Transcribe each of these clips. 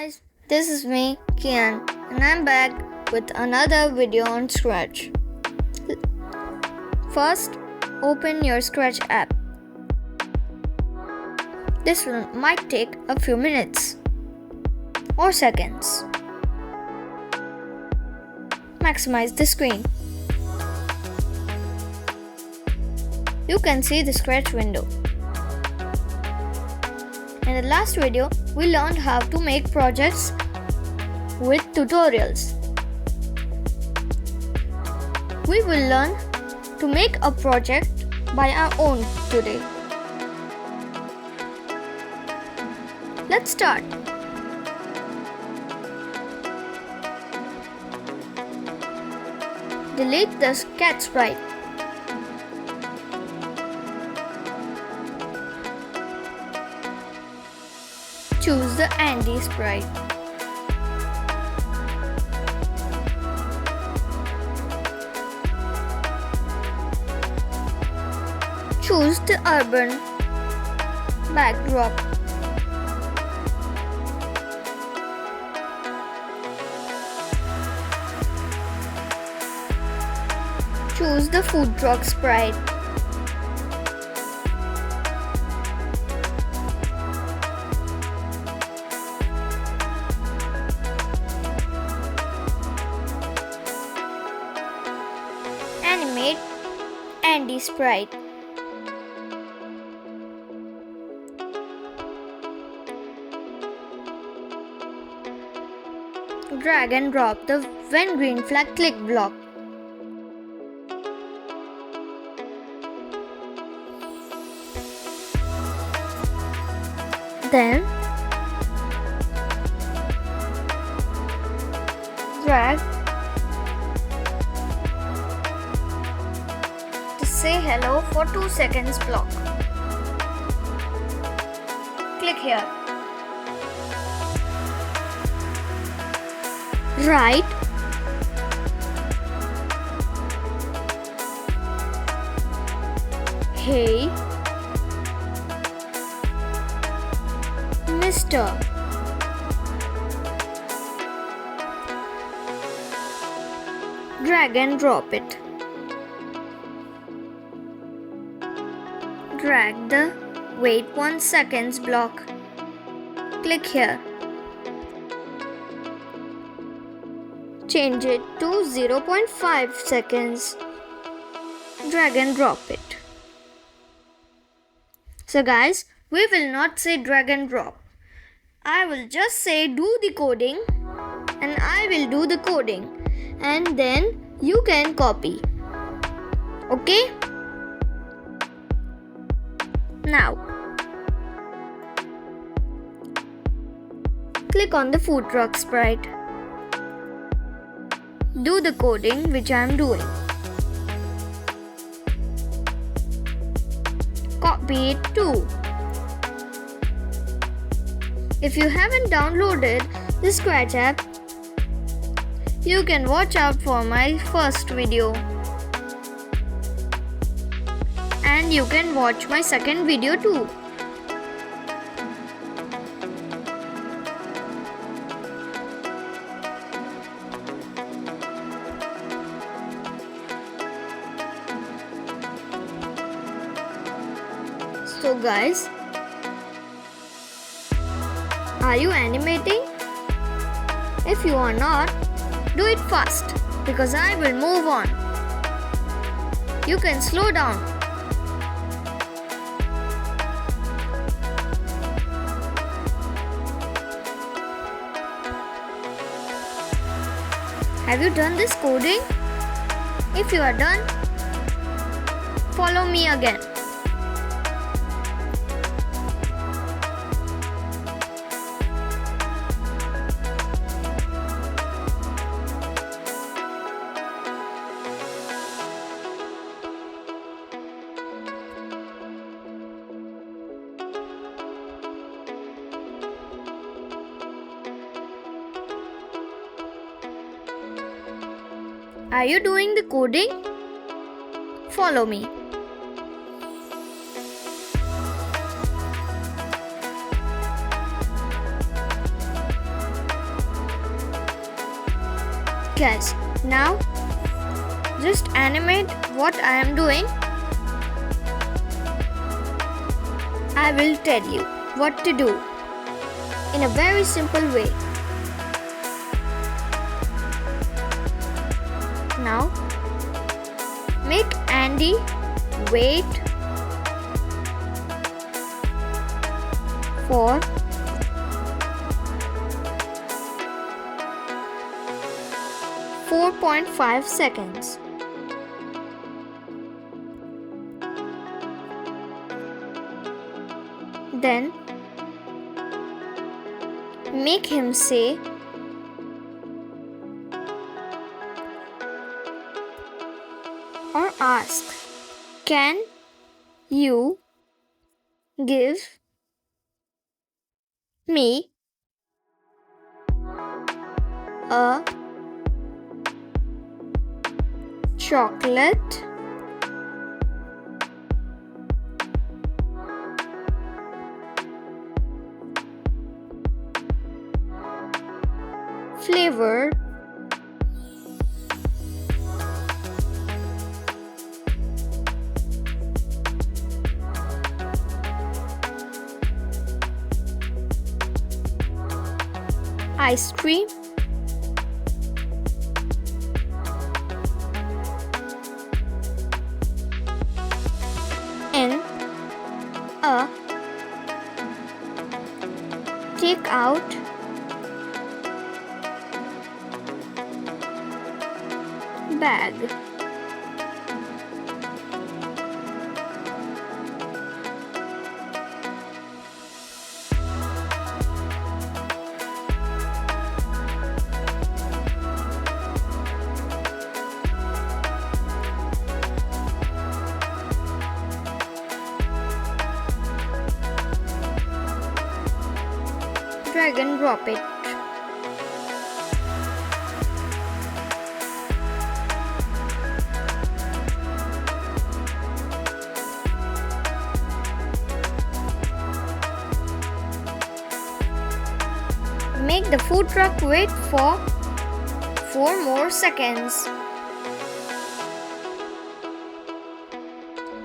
guys, this is me, Kian, and I'm back with another video on Scratch. First, open your Scratch app. This one might take a few minutes or seconds. Maximize the screen. You can see the Scratch window. In the last video, we learned how to make projects with tutorials. We will learn to make a project by our own today. Let's start. Delete the cat sprite. Choose the Andy Sprite. Choose the urban backdrop. Choose the food truck sprite. Animate Andy Sprite. Drag and drop the when green flag click block. Then drag to say hello for 2 seconds block. Click here. Write hey Mr. Drag and drop it. Drag the wait 1 seconds block. Click here. Change it to 0.5 seconds. Drag and drop it. So guys, we will not say drag and drop. I will just say do the coding and I will do the coding and then you can copy. Okay? Now, click on the food truck sprite. Do the coding which I am doing. Copy it too. If you haven't downloaded the Scratch app, you can watch out for my first video. And you can watch my second video too. So guys, are you animating? If you are not, do it fast because I will move on. You can slow down. Have you done this coding? If you are done, follow me again. Are you doing the coding? Follow me. Guys, now just animate what I am doing. I will tell you what to do in a very simple way. Now, make Andy wait for 4.5 seconds. Then make him say or ask, "Can you give me a chocolate flavored ice cream in a takeout bag." Drag and drop it. Make the food truck wait for 4 more seconds.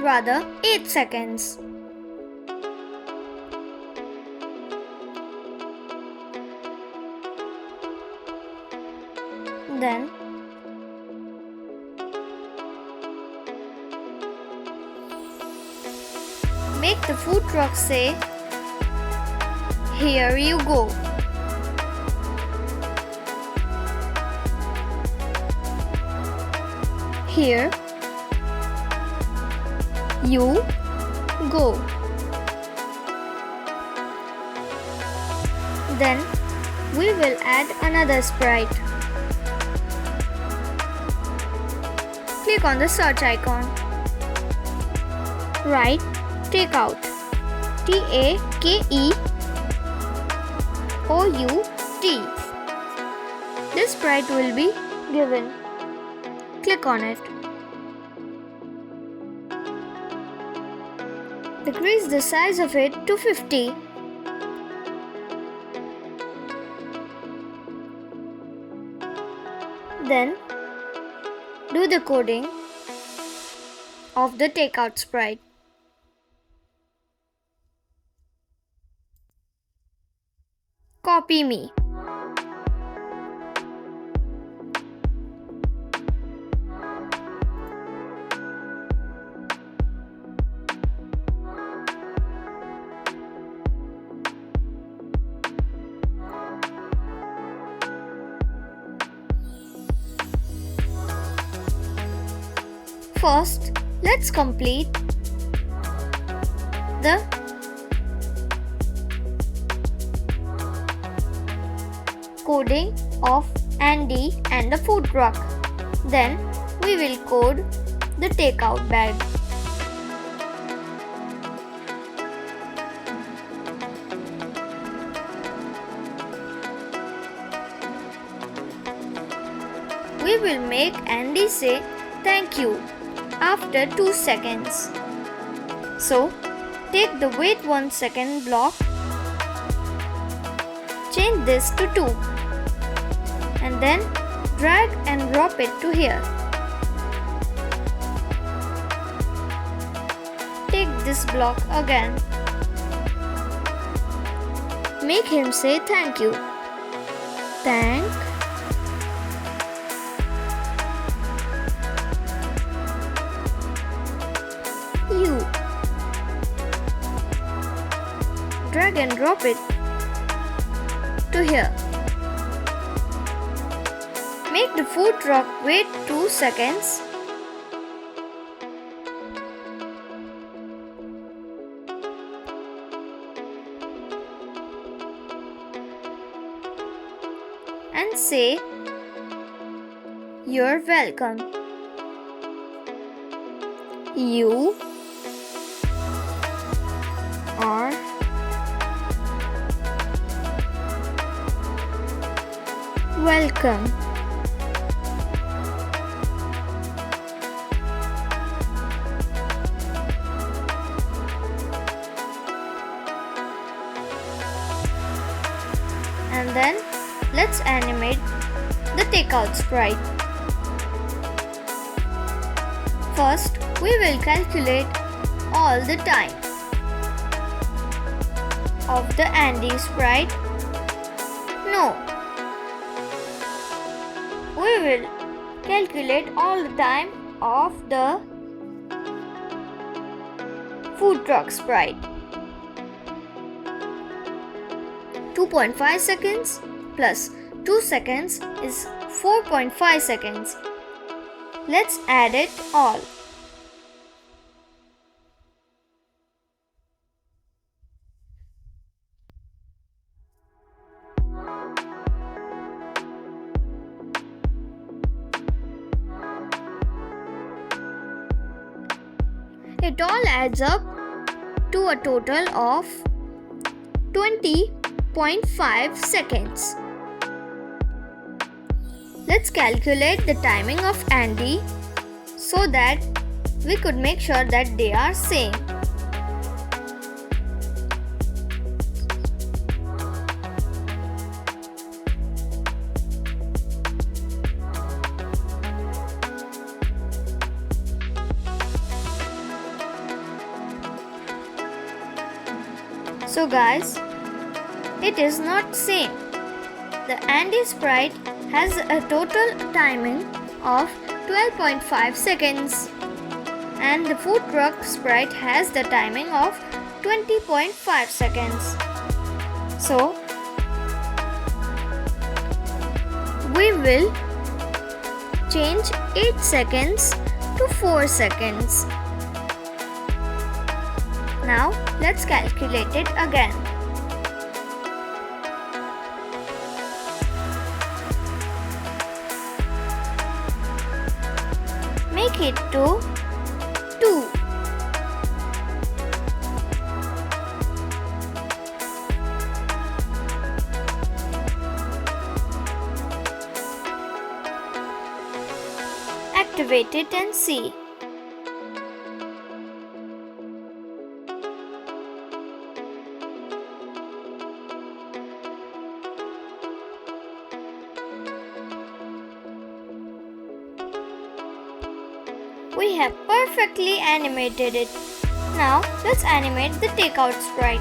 Rather, 8 seconds. Then make the food truck say, "Here you go." Here you go. Then we will add another sprite. Click on the search icon. Write Takeout. Takeout. This sprite will be given. Click on it. Decrease the size of it to 50. Then do the coding of the Takeout sprite. Copy me. First, let's complete the coding of Andy and the food truck. Then we will code the takeout bag. We will make Andy say thank you after 2 seconds. So, take the wait 1 second block, change this to 2, and then drag and drop it to here. Take this block again. Make him say thank you. Thank you. Drag and drop it to here. Make the food truck wait 2 seconds. And say, "You're welcome. You are welcome." And then let's animate the Takeout Sprite. First, we will calculate all the time of the Andy Sprite. No, we will calculate all the time of the food truck sprite. 2.5 seconds plus 2 seconds is 4.5 seconds. Let's add it all. It all adds up to a total of 20.5 seconds. Let's calculate the timing of Andy so that we could make sure that they are same. So guys, it is not same. The Andy Sprite has a total timing of 12.5 seconds and the food truck sprite has the timing of 20.5 seconds. So we will change 8 seconds to 4 seconds. Now let's calculate it again. Make it to 2. Activate it and see. We have perfectly animated it. Now let's animate the Takeout Sprite.